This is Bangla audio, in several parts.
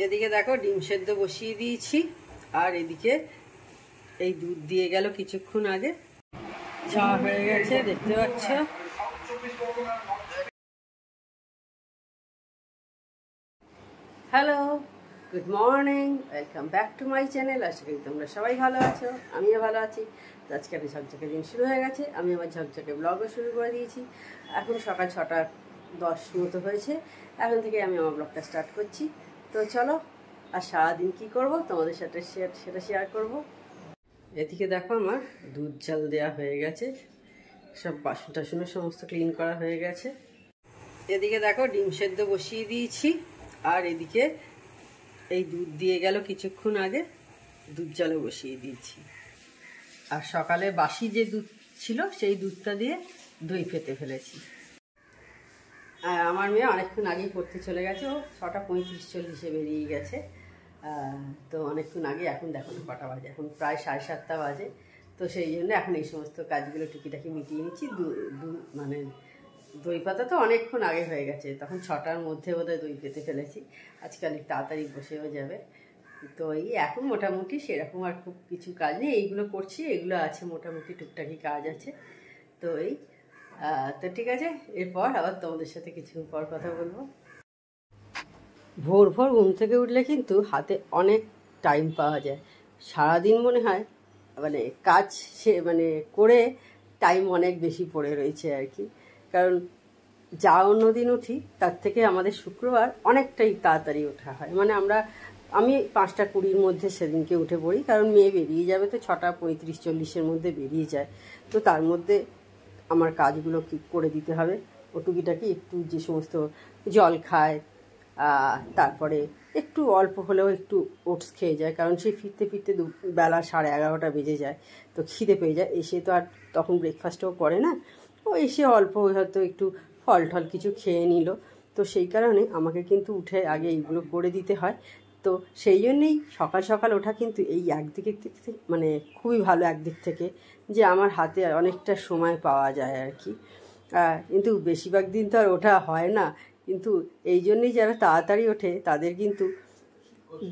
এদিকে দেখো ডিম সেদ্ধ বসিয়ে দিয়েছি, আর এদিকে এই দুধ দিয়ে গেল কিছুক্ষণ আগে। চা হয়ে গেছে, দেখতে পাচ্ছ। Hello, good morning, welcome back to my channel. আশা করি তোমরা সবাই ভালো আছো, আমিও ভালো আছি। তো আজকে একটা ঝকঝকে দিন শুরু হয়ে গেছে, আমি আমার ঝকঝকে ব্লগও শুরু করে দিয়েছি। এখন সকাল 6:10 মতো হয়েছে, এখন থেকে আমি আমার ব্লগটা স্টার্ট করছি। তো চলো, আর সারাদিন কী করবো তোমাদের সাথে সেটা শেয়ার করব। এদিকে দেখো আমার দুধ জাল দেওয়া হয়ে গেছে, সব বাসন টাসনের সমস্ত ক্লিন করা হয়ে গেছে। এদিকে দেখো ডিম সেদ্ধ বসিয়ে দিয়েছি, আর এদিকে এই দুধ দিয়ে গেল কিছুক্ষণ আগে, দুধ জালও বসিয়ে দিয়েছি। আর সকালে বাসি যে দুধ ছিল সেই দুধটা দিয়ে দই ফেটে ফেলেছি। আর আমার মেয়ে অনেকক্ষণ আগেই পড়তে চলে গেছে, ও 6:35-40 বেরিয়ে গেছে। তো অনেকক্ষণ আগে, এখন দেখো না কটা বাজে, এখন প্রায় 7:30 বাজে। তো সেই জন্য এখন এই সমস্ত কাজগুলো টুকিটাকি মিটিয়ে নিচ্ছি। মানে দই পাতা তো অনেকক্ষণ আগে হয়ে গেছে, তখন 6টার মধ্যে বোধহয় দই পেতে ফেলেছি। আজকাল তাড়াতাড়ি বসেও যাবে। তো এই এখন মোটামুটি সেরকম আর খুব কিছু কাজ নেই, এইগুলো করছি, এগুলো আছে মোটামুটি টুকটাকি কাজ আছে। তো এই তো ঠিক আছে, এরপর আবার তোমাদের সাথে কিছুক্ষণ পর কথা বলবো। ভোর ভোর ঘুম থেকে উঠলে কিন্তু হাতে অনেক টাইম পাওয়া যায়। সারাদিন মনে হয় মানে কাজ করে টাইম অনেক বেশি পড়ে রয়েছে আর কি। কারণ যা অন্যদিন উঠি তার থেকে আমাদের শুক্রবার অনেকটাই তাড়াতাড়ি ওঠা হয়। মানে আমি 5:20 মধ্যে সেদিনকে উঠে পড়ি, কারণ মেয়ে বেরিয়ে যাবে তো 6:35-40 মধ্যে বেরিয়ে যায়। তো তার মধ্যে আমার কাজগুলো কি করে দিতে হবে, ও টুকিটাকি একটু যে সমস্ত জল খায়, তারপরে একটু অল্প হলেও একটু ওটস খেয়ে যায়, কারণ সেই ফিরতে ফিরতে বেলা 11:30 বেজে যায়। তো খিদে পেয়ে যায়, এসে তো আর তখন ব্রেকফাস্টও করে না, ও এসে অল্প হয়তো একটু ফল টল কিছু খেয়ে নিল। তো সেই কারণে আমাকে কিন্তু উঠে আগে এইগুলো করে দিতে হয়। তো সেই জন্যেই সকাল সকাল ওঠা কিন্তু এই একদিক থেকে মানে খুবই ভালো, একদিক থেকে যে আমার হাতে অনেকটা সময় পাওয়া যায় আর কি। কিন্তু বেশিরভাগ দিন তো আর ওঠা হয় না, কিন্তু এই জন্যেই যারা তাড়াতাড়ি ওঠে তাদের কিন্তু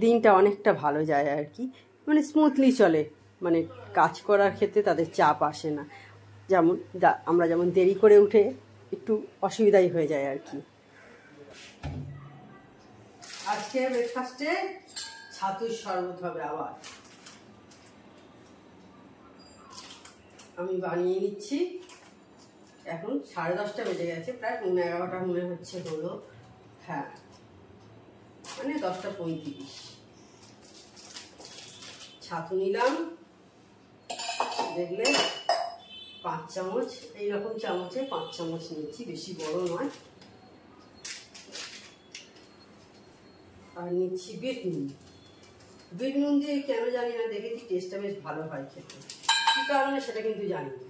দিনটা অনেকটা ভালো যায় আর কি। মানে স্মুথলি চলে, মানে কাজ করার ক্ষেত্রে তাদের চাপ আসে না। আমরা যেমন দেরি করে উঠে একটু অসুবিধাই হয়ে যায় আর কি। আজকে ব্রেকফাস্টে ছাতুর শরবত হবে আবার, আমি বানিয়ে নিচ্ছি। এখন 10:30 বেজে গেছে, প্রায় 11:15 মনে হচ্ছে হলো। হ্যাঁ, মানে 10:35। ছাতু নিলাম, দেখলে 5 চামচ, এইরকম চামচে 5 চামচ নিচ্ছি, বেশি বড় নয়। আর নিচ্ছি বিট নুন। বিট নুন দিয়ে কেন জানি না, দেখেছি টেস্টটা বেশ ভালো হয় খেতে, কী কারণে সেটা কিন্তু জানি না।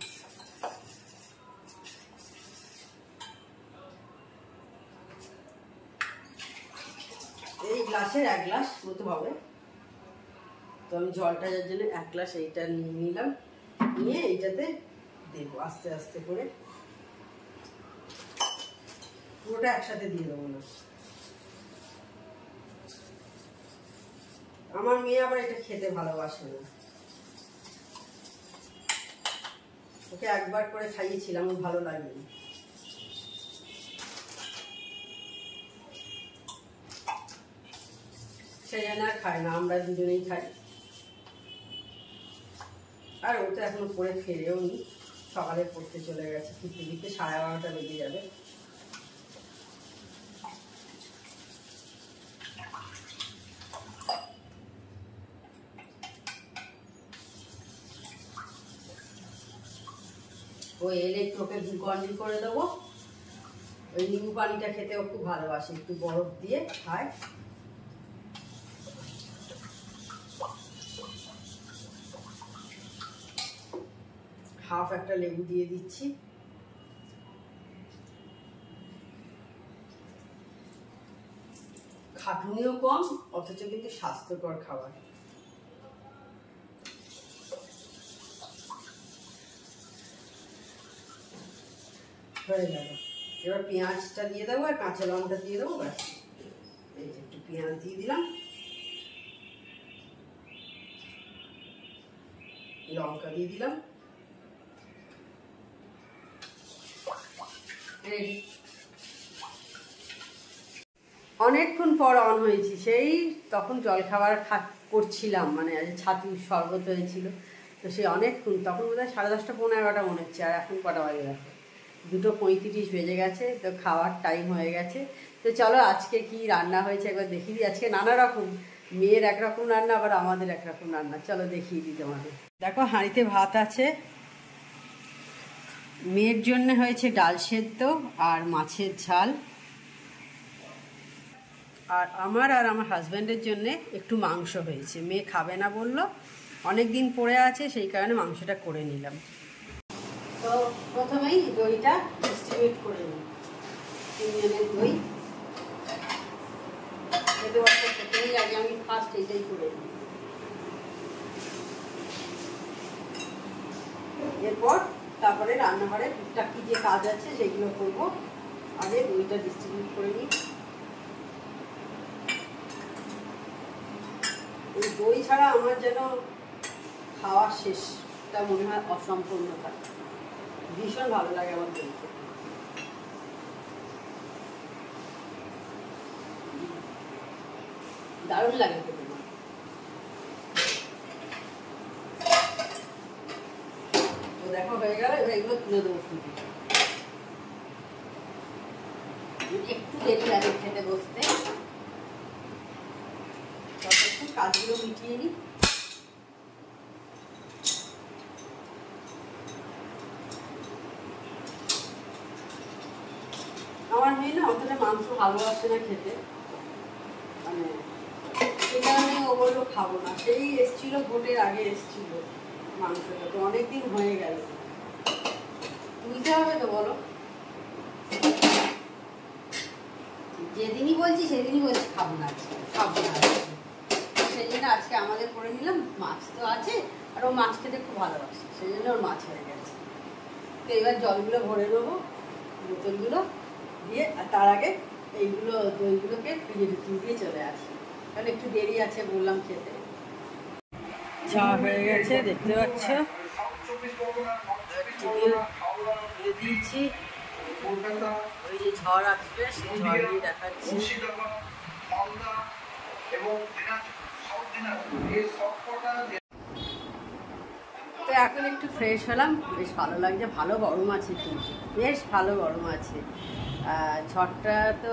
এই গ্লাসের 1 গ্লাস মতো হবে। তো আমি জলটা যার জন্য 1 গ্লাস এইটা নিয়ে নিলাম, নিয়ে এইটাতে দেবো আস্তে আস্তে করে, পুরোটা একসাথে দিয়ে দেবো না। আমার মেয়ে আবার এটা খেতে ভালোবাসে না, ওকে একবার করে খাইয়েছিলাম, ওর ভালো লাগেনি। সেই জন্য আর খায় না, আমরা দুজনেই খাই। আর ও তো এখনো পড়ে ফেরেও নি, সকালে পড়তে চলে গেছে, ফিরতে ফিরতে 12:30 বেজে যাবে। ও এলে একটু ওকে গ্লুকন-ডি করে দেবো। ওই নিম্বু পানিটা খেতেও খুব ভালোবাসে, একটু বরফ দিয়ে খায়। হাফ একটা লেবু দিয়ে দিচ্ছি। খাটুনিও কম, অথচ কিন্তু স্বাস্থ্যকর খাবার। হয়ে গেল, এবার পেঁয়াজটা দিয়ে দেবো আর কাঁচা লঙ্কা দিয়ে দেবো, ব্যাস। এই যে একটু পেঁয়াজ দিয়ে দিলাম, লঙ্কা দিয়ে দিলাম। অনেকক্ষণ পর অন হয়েছি, সেই তখন জলখাবার করছিলাম, মানে ছাতু শরবত হয়েছিল, তো সেই অনেকক্ষণ, তখন বোধহয় 10:30 পৌনে 11টা মনে হচ্ছে, আর এখন কটা বাজে দেখো 2:35 বেজে গেছে, তো খাওয়ার টাইম হয়ে গেছে। তো চলো আজকে কি রান্না হয়েছে একবার দেখিয়ে দিই। আজকে নানা রকম, মেয়ের একরকম রান্না, আবার আমাদের একরকম রান্না, চলো দেখিয়ে দিই তোমাদের। দেখো হাঁড়িতে ভাত আছে, মেয়ের জন্য হয়েছে ডাল সেদ্ধ আর মাছের ঝাল, আর আমার হাজব্যান্ডের জন্য একটু মাংস হয়েছে। মেয়ে খাবে না বললো, অনেক দিন পড়ে আছে, সেই কারণে মাংসটা করে নিলাম। তো প্রথমেই দইটা ডিস্ট্রিবিউট করে নিই, 3 জনের দই খেতে বসে, প্রথমেই আগে আমি ফার্স্ট এইটাই করে নিই, এরপর তারপরে রান্নাঘরে টুকটাক কি যে কাজ আছে সেগুলো করবো। আগে দইটা ডিস্ট্রিবিউট করে নিই। এই দই ছাড়া আমার যেন খাওয়া শেষটা মনে হয় অসম্পূর্ণ থাকে, ভীষণ ভালো লাগে আমার দই খেতে। দারুণ লাগে খেতে। তো দেখো হয়ে গেল, এবার এগুলো তুলে দেবো ফুটে। একটু দেরি লাগে খেতে বসতে, ততক্ষণ কাজগুলো মিটিয়ে নিই। আমার মেয়ে না অতটা মাংস ভালোবাসে না খেতে, মানে সেই কারণে ও বললো খাবো না। সেই এসছিল, ভোটের আগে এসছিল মাংসটা, তো অনেকদিন হয়ে গেল, তুলতে হবে তো বলো। যেদিনই বলছি সেদিনই বলছি খাবো না, খাবো না, সেই জন্য আজকে আমাদের করে নিলাম। মাছ তো আছে, আর ও মাছ খেতে খুব ভালোবাসে, সেই জন্য ওর মাছ হয়ে গেছে। তো এবার জলগুলো ভরে নেবো, বোতলগুলো দিয়ে, আর তার আগে এইগুলো দইগুলোকে ফ্রিজে ঢুকিয়ে দিয়ে চলে আসি, কারণ একটু দেরি আছে বললাম খেতে। চা হয়ে গেছে দেখতে পাচ্ছ, দিয়েছি। ওই যে ঝড় আসবে, সেই ঝড় দিয়ে দেখাচ্ছি। তো এখন একটু ফ্রেশ হলাম, বেশ ভালো লাগছে, ভালো গরম আছে কিন্তু, বেশ ভালো গরম আছে। ঝড়টা তো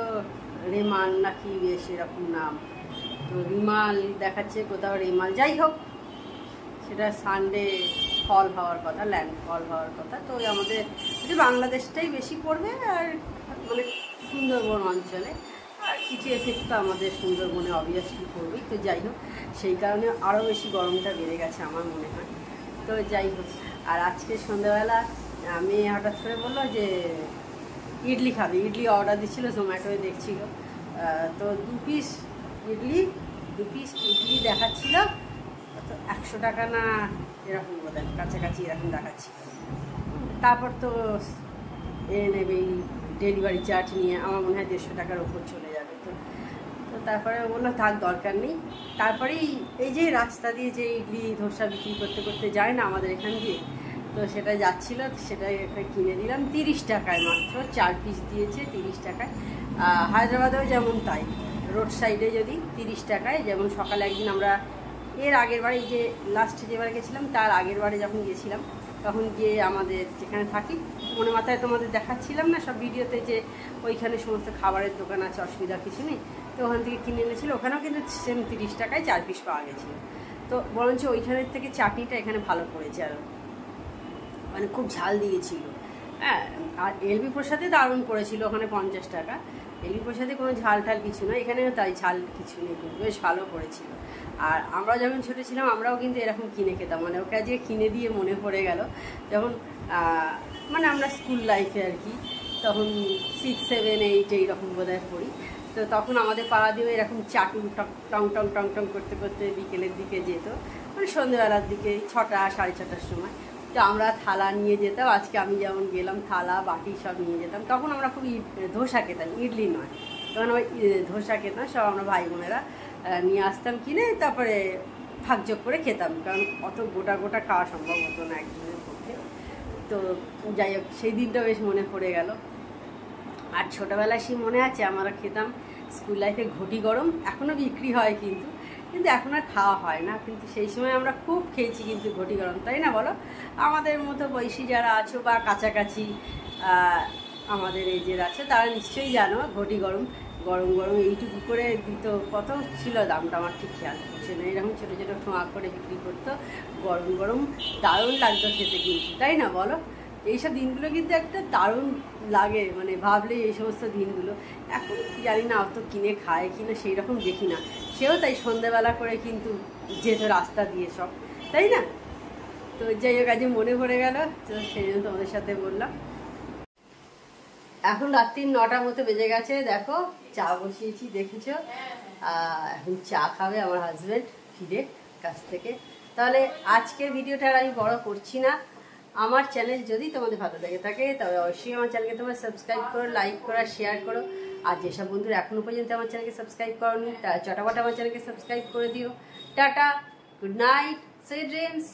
রেমাল নাকি বেশ এরকম নাম, তো রিমাল দেখাচ্ছে, কোথাও রেমাল, যাই হোক সেটা সানডে ফল হওয়ার কথা, ল্যান্ডফল হওয়ার কথা। তো আমাদের বাংলাদেশটাই বেশি পড়বে, আর মানে সুন্দরবন অঞ্চলে, আর কিছু এফেক্ট তো আমাদের সুন্দরবনে অবভিয়াসলি পড়বেই। তো যাই হোক, সেই কারণে আরও বেশি গরমটা বেড়ে গেছে আমার মনে হয়। তো যাই হোক, আর আজকে সন্ধ্যাবেলা আমি হঠাৎ করে বললো যে ইডলি খাবে, ইডলি অর্ডার দিচ্ছিলো, জোম্যাটোয় দেখছিল, তো 2 পিস ইডলি দেখাচ্ছিল, তো 100 টাকা না এরকম বোধহয়, কাছাকাছি এরকম দেখাচ্ছিল। তারপর তো নেবে ডেলিভারি চার্জ নিয়ে, আমার মনে হয় 150 টাকার ওপর চলে যাবে। তো তারপরে বললো থাক, দরকার নেই। তারপরেই এই যে রাস্তা দিয়ে যে ইডলি ধোসা বিক্রি করতে করতে যায় না আমাদের এখান দিয়ে, তো সেটা যাচ্ছিল, সেটা এখানে কিনে দিলাম 30 টাকায়, মাত্র 4 পিস দিয়েছে 30 টাকায়। হায়দ্রাবাদেও যেমন তাই, রোড সাইডে যদি 30 টাকায়, যেমন সকালে একদিন আমরা এর আগের বারে, যে লাস্টে যেবারে গেছিলাম তার আগের বারে যখন গেছিলাম, তখন গিয়ে আমাদের যেখানে থাকি মনে মাথায় তোমাদের দেখাচ্ছিলাম না সব ভিডিওতে, যে ওইখানে সমস্ত খাবারের দোকান আছে, অসুবিধা কিছু নেই, তো ওখান থেকে কিনে এনেছিল। ওখানেও কিন্তু সেম 30 টাকায় 4 পিস পাওয়া গেছিলো। তো বরঞ্চ ওইখানের থেকে চাটনিটা এখানে ভালো করেছে, আর মানে খুব ঝাল দিয়েছিল। হ্যাঁ, আর এলবি প্রসাদে দারুণ করেছিল, ওখানে 50 টাকা। এলবি প্রসাদে কোনো ঝাল ঠাল কিছু না, এখানেও তাই ঝাল কিছু নেই, কিন্তু বেশ ভালো করেছিল। আর আমরা যখন ছোটো ছিলাম আমরাও কিন্তু এরকম কিনে খেতাম, মানে ওকে আজকে কিনে দিয়ে মনে পড়ে গেল, যখন মানে আমরা স্কুল লাইফে আর কি, তখন 6, 7, 8 এইরকম বোধহয় পড়ি। তো তখন আমাদের পাড়া দিয়ে এরকম চাটু টং টং টং টং করতে করতে বিকেলের দিকে যেত, মানে সন্ধ্যেবেলার দিকে 6টা 6:30টার সময়। তো আমরা থালা নিয়ে যেতাম, আজকে আমি যেমন গেলাম থালা বাটি সব নিয়ে যেতাম। তখন আমরা খুব ধোসা খেতাম, ইডলি নয়, তখন আমরা ধোসা খেতাম সব, আমরা ভাই বোনেরা নিয়ে আসতাম কিনে, তারপরে ভাগযোগ করে খেতাম, কারণ অত গোটা গোটা খাওয়া সম্ভব হতো না একজনের পক্ষে। তো যাই হোক, সেই দিনটা বেশ মনে পড়ে গেল। আর ছোটোবেলায় সেই মনে আছে আমরা খেতাম স্কুল লাইফে ঘটি গরম, এখনও বিক্রি হয় কিন্তু এখন আর খাওয়া হয় না, কিন্তু সেই সময় আমরা খুব খেয়েছি কিন্তু ঘটি গরম, তাই না বলো? আমাদের মতো বয়সী যারা আছো বা কাছাকাছি আমাদের এজের আছে তারা নিশ্চয়ই জানো ঘটি গরম গরম গরম এইটুকু করে দিত। কত ছিল দামটা আমার ঠিক খেয়াল করছে না, এরকম ছোটো ছোটো ঠোঁয়া করে বিক্রি করতো, গরম গরম দারুণ লাগতো খেতে কিন্তু, তাই না বলো? এইসব দিনগুলো কিন্তু একটা দারুণ লাগে, মানে ভাবলে এই সমস্ত দিনগুলো। এখন জানি না অত কিনে খায় কিনা সেই রকম দেখি না, সেও তাই সন্ধ্যেবেলা করে কিন্তু যেত রাস্তা দিয়ে সব, তাই না? তো যাই হোক, আজকে মনে পড়ে গেল, তো সেই জন্য তোমাদের সাথে বললাম। এখন রাত্রি 9টার মতো বেজে গেছে, দেখো চা বসিয়েছি, দেখেছো? এখন চা খাবে আমার হাজব্যান্ড ফিরে কাছ থেকে। তাহলে আজকের ভিডিওটা আমি বড় করছি না। আমার চ্যানেল যদি তোমাদের ভালো লেগে থাকে তবে অবশ্যই আমার চ্যানেলকে তোমরা সাবস্ক্রাইব করো, লাইক করো, শেয়ার করো। আর যেসব বন্ধুরা এখনও পর্যন্ত আমার চ্যানেলকে সাবস্ক্রাইব করোনি তারা চটাপট আমার চ্যানেলকে সাবস্ক্রাইব করে দিও। Tata, good night, sweet dreams.